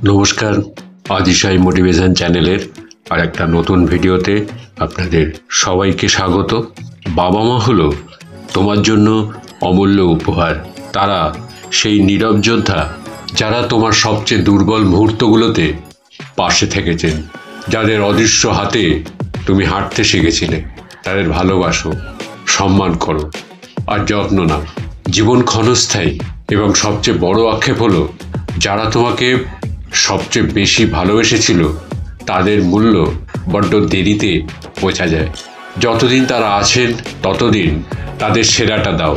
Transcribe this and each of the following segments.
নমস্কার, আদিশাই মোটিভেশন চ্যানেলের আর একটা নতুন ভিডিওতে আপনাদের সবাইকে স্বাগত। বাবা মা হলো তোমার জন্য অমূল্য উপহার। তারা সেই নীরব যোদ্ধা যারা তোমার সবচেয়ে দুর্বল মুহূর্তগুলোতে পাশে থেকেছেন, যাদের অদৃশ্য হাতে তুমি হাঁটতে শিখেছিলে। তাদের ভালোবাসো, সম্মান করো আর যত্ন নাও। জীবন ক্ষণস্থায়ী এবং সবচেয়ে বড় আক্ষেপ হলো যারা তোমাকে সবচেয়ে বেশি ভালোবেসেছিল তাদের মূল্য বড্ড দেরিতে বোঝা যায়। যতদিন তারা আছেন ততদিন তাদের সেরাটা দাও,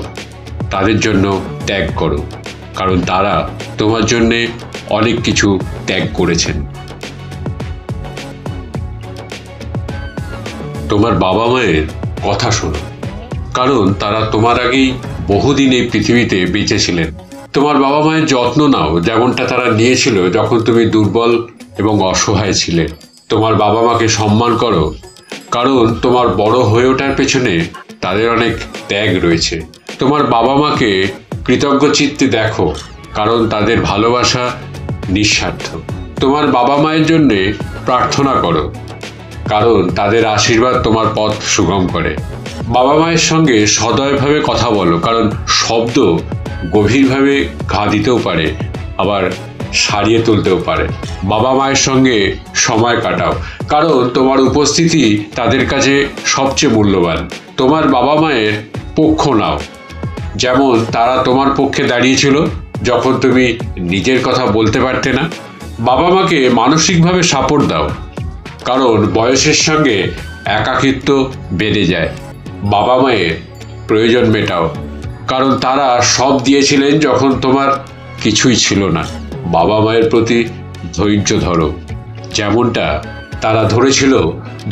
তাদের জন্য ত্যাগ করো, কারণ তারা তোমার জন্যে অনেক কিছু ত্যাগ করেছেন। তোমার বাবা মায়ের কথা শোনো, কারণ তারা তোমার আগেই বহুদিন এই পৃথিবীতে বেঁচে ছিলেন। তোমার বাবা মায়ের যত্ন নাও যেমনটা তারা নিয়েছিল যখন তুমি দুর্বল এবং অসহায় ছিলে। তোমার বাবা মাকে সম্মান করো, কারণ তোমার বড় হয়ে ওঠার পেছনে তাদের অনেক ত্যাগ রয়েছে। তোমার বাবা মাকে কৃতজ্ঞ চিত্তে দেখো, কারণ তাদের ভালোবাসা নিঃস্বার্থ। তোমার বাবা মায়ের জন্যে প্রার্থনা করো, কারণ তাদের আশীর্বাদ তোমার পথ সুগম করে। বাবা মায়ের সঙ্গে সদয়ভাবে কথা বলো, কারণ শব্দ গভীরভাবে ঘা দিতেও পারে, আবার সারিয়ে তুলতেও পারে। বাবা মায়ের সঙ্গে সময় কাটাও, কারণ তোমার উপস্থিতি তাদের কাছে সবচেয়ে মূল্যবান। তোমার বাবা মায়ের পক্ষ নাও, যেমন তারা তোমার পক্ষে দাঁড়িয়েছিল যখন তুমি নিজের কথা বলতে পারতে না। বাবা মাকে মানসিকভাবে সাপোর্ট দাও, কারণ বয়সের সঙ্গে একাকিত্ব বেড়ে যায়। বাবা মায়ের প্রয়োজন মেটাও, কারণ তারা সব দিয়েছিলেন যখন তোমার কিছুই ছিল না। বাবা মায়ের প্রতি ধৈর্য ধরো, যেমনটা তারা ধরেছিল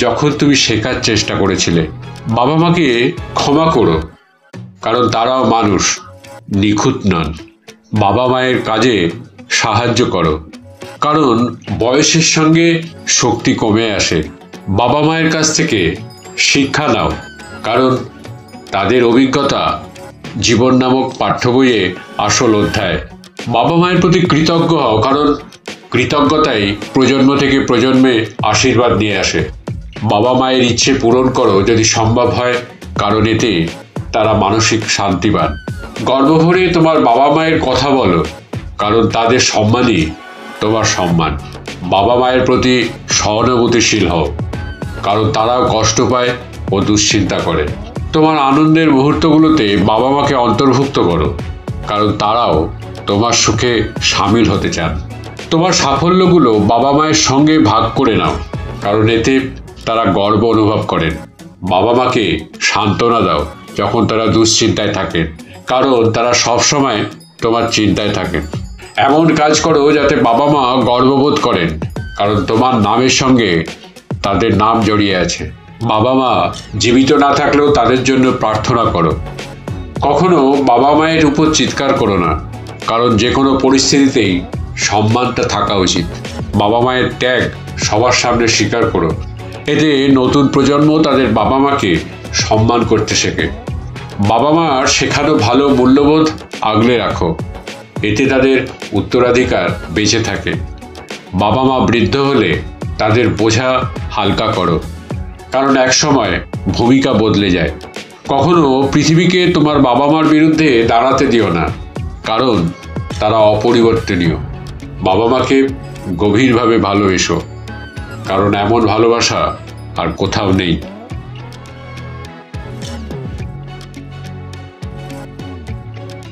যখন তুমি শেখার চেষ্টা করেছিলে। বাবা মাকে ক্ষমা করো, কারণ তারাও মানুষ, নিখুঁত নন। বাবা মায়ের কাজে সাহায্য করো, কারণ বয়সের সঙ্গে শক্তি কমে আসে। বাবা মায়ের কাছ থেকে শিক্ষা নাও, কারণ তাদের অভিজ্ঞতা জীবন নামক পাঠ্য বইয়ে আসল অধ্যায়। বাবা মায়ের প্রতি কৃতজ্ঞ হও, কারণ কৃতজ্ঞতাই প্রজন্ম থেকে প্রজন্মে আশীর্বাদ নিয়ে আসে। বাবা মায়ের ইচ্ছে পূরণ করো যদি সম্ভব হয়, কারণ এতে তারা মানসিক শান্তি পান। গর্ব ভরে তোমার বাবা মায়ের কথা বলো, কারণ তাদের সম্মানই তোমার সম্মান। বাবা মায়ের প্রতি সহানুভূতিশীল হও, কারণ তারাও কষ্ট পায় ও দুশ্চিন্তা করে। তোমার আনন্দের মুহূর্তগুলোতে বাবা মাকে অন্তর্ভুক্ত করো, কারণ তারাও তোমার সুখে সামিল হতে চান। তোমার সাফল্যগুলো বাবা মায়ের সঙ্গে ভাগ করে নাও, কারণ এতে তারা গর্ব অনুভব করেন। বাবা মাকে সান্ত্বনা দাও যখন তারা দুশ্চিন্তায় থাকেন, কারণ তারা সবসময় তোমার চিন্তায় থাকেন। এমন কাজ করো যাতে বাবা মা গর্ববোধ করেন, কারণ তোমার নামের সঙ্গে তাদের নাম জড়িয়ে আছে। বাবা মা জীবিত না থাকলেও তাদের জন্য প্রার্থনা করো। কখনো বাবা মায়ের উপর চিৎকার করো না, কারণ যে কোনো পরিস্থিতিতেই সম্মানটা থাকা উচিত। বাবা মায়ের ত্যাগ সবার সামনে স্বীকার করো, এতে নতুন প্রজন্ম তাদের বাবা মাকে সম্মান করতে শেখে। বাবা মার শেখানো ভালো মূল্যবোধ আগলে রাখো, এতে তাদের উত্তরাধিকার বেঁচে থাকে। বাবা মা বৃদ্ধ হলে তাদের বোঝা হালকা করো, কারণ একসময় ভূমিকা বদলে যায়। কখনো পৃথিবীকে তোমার বাবা মার বিরুদ্ধে দাঁড়াতে দিও না, কারণ তারা অপরিবর্তনীয়। বাবা মাকে গভীরভাবে ভালোবেসো, কারণ এমন ভালোবাসা আর কোথাও নেই।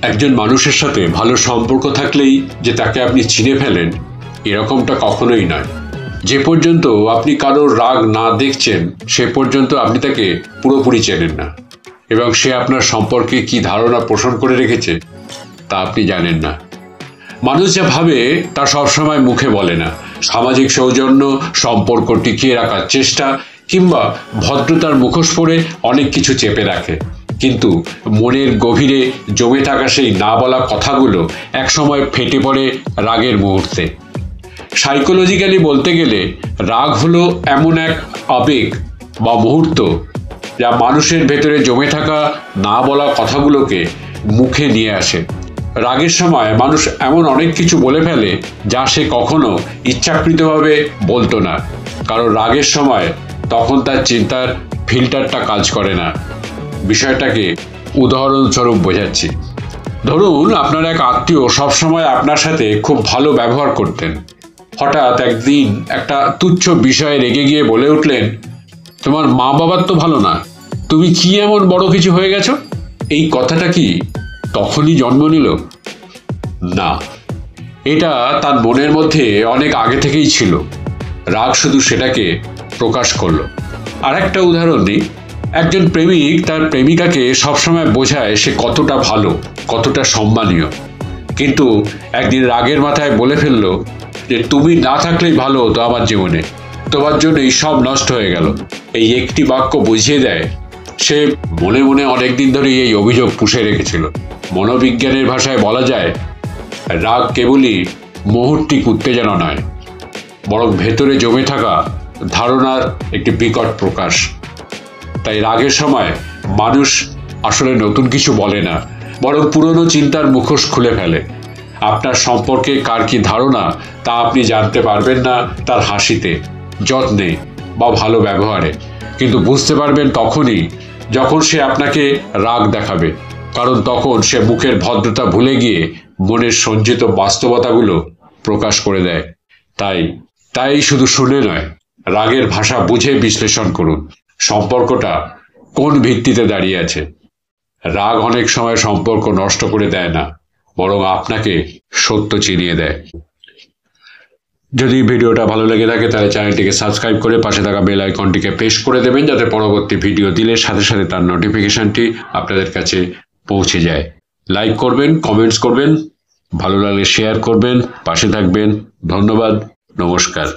একজন মানুষের সাথে ভালো সম্পর্ক থাকলেই যে তাকে আপনি চিনে ফেলেন, এরকমটা কখনোই নয়। যে পর্যন্ত আপনি কারোর রাগ না দেখছেন, সে পর্যন্ত আপনি তাকে পুরোপুরি চেনেন না, এবং সে আপনার সম্পর্কে কি ধারণা পোষণ করে রেখেছে তা আপনি জানেন না। মানুষ যা ভাবে তা সবসময় মুখে বলে না। সামাজিক সৌজন্য, সম্পর্ক টিকিয়ে রাখার চেষ্টা কিংবা ভদ্রতার মুখোশ পরে অনেক কিছু চেপে রাখে, কিন্তু মনের গভীরে জমে থাকা সেই না বলা কথাগুলো একসময় ফেটে পড়ে রাগের মুহূর্তে। সাইকোলজিক্যালি বলতে গেলে রাগ হলো এমন এক আবেগ বা মুহূর্ত যা মানুষের ভেতরে জমে থাকা না বলা কথাগুলোকে মুখে নিয়ে আসে। রাগের সময় মানুষ এমন অনেক কিছু বলে ফেলে যা সে কখনো ইচ্ছাকৃতভাবে বলতো না, কারণ রাগের সময় তখন তার চিন্তার ফিল্টারটা কাজ করে না। বিষয়টাকে উদাহরণস্বরূপ বোঝাচ্ছি। ধরুন আপনার এক আত্মীয় সবসময় আপনার সাথে খুব ভালো ব্যবহার করতেন। হঠাৎ একদিন একটা তুচ্ছ বিষয়ে রেগে গিয়ে বলে উঠলেন, তোমার মা বাবার তো ভালো না, তুমি কি এমন বড় কিছু হয়ে গেছো? এই কথাটা কি তখনই জন্ম নিল? না, এটা তার মনের মধ্যে অনেক আগে থেকেই ছিল। রাগ শুধু সেটাকে প্রকাশ করলো। আর একটা উদাহরণ দিই, একজন প্রেমিক তার প্রেমিকাকে সবসময় বোঝায় সে কতটা ভালো, কতটা সম্মানীয়, কিন্তু একদিন রাগের মাথায় বলে ফেললো যে তুমি না থাকলেই ভালো হতো আমার জীবনে, তোমার জন্যই সব নষ্ট হয়ে গেল। এই একটি বাক্য বুঝিয়ে দেয় সে মনে মনে অনেকদিন ধরেই এই অভিযোগ পুষে রেখেছিল। মনোবিজ্ঞানের ভাষায় বলা যায়, রাগ কেবলই মুহূর্তিক উত্তেজনা নয়, বরং ভেতরে জমে থাকা ধারণার একটি বিকট প্রকাশ। তাই রাগের সময় মানুষ আসলে নতুন কিছু বলে না, বরং পুরনো চিন্তার মুখোশ খুলে ফেলে। আপনার সম্পর্কে কার কি ধারণা তা আপনি জানতে পারবেন না তার হাসিতে, যত্নে বা ভালো ব্যবহারে, কিন্তু বুঝতে পারবেন তখনই যখন সে আপনাকে রাগ দেখাবে, কারণ তখন সে মুখের ভদ্রতা ভুলে গিয়ে মনের সঞ্চিত বাস্তবতাগুলো প্রকাশ করে দেয়। তাই শুধু শুনে নয়, রাগের ভাষা বুঝে বিশ্লেষণ করুন সম্পর্কটা কোন ভিত্তিতে দাঁড়িয়ে আছে। রাগ অনেক সময় সম্পর্ক নষ্ট করে দেয় না, বরং আপনাকে সত্য চিনিয়ে দেয়। যদি ভিডিওটা ভালো লেগে থাকে তাহলে চ্যানেলটিকে সাবস্ক্রাইব করে পাশে থাকা বেল আইকনটিকে প্রেস করে দেবেন, যাতে পরবর্তী ভিডিও দিলে সাথে সাথে তার নোটিফিকেশনটি আপনাদের কাছে পৌঁছে যায়। লাইক করবেন, কমেন্টস করবেন, ভালো লাগলে শেয়ার করবেন, পাশে থাকবেন। ধন্যবাদ, নমস্কার।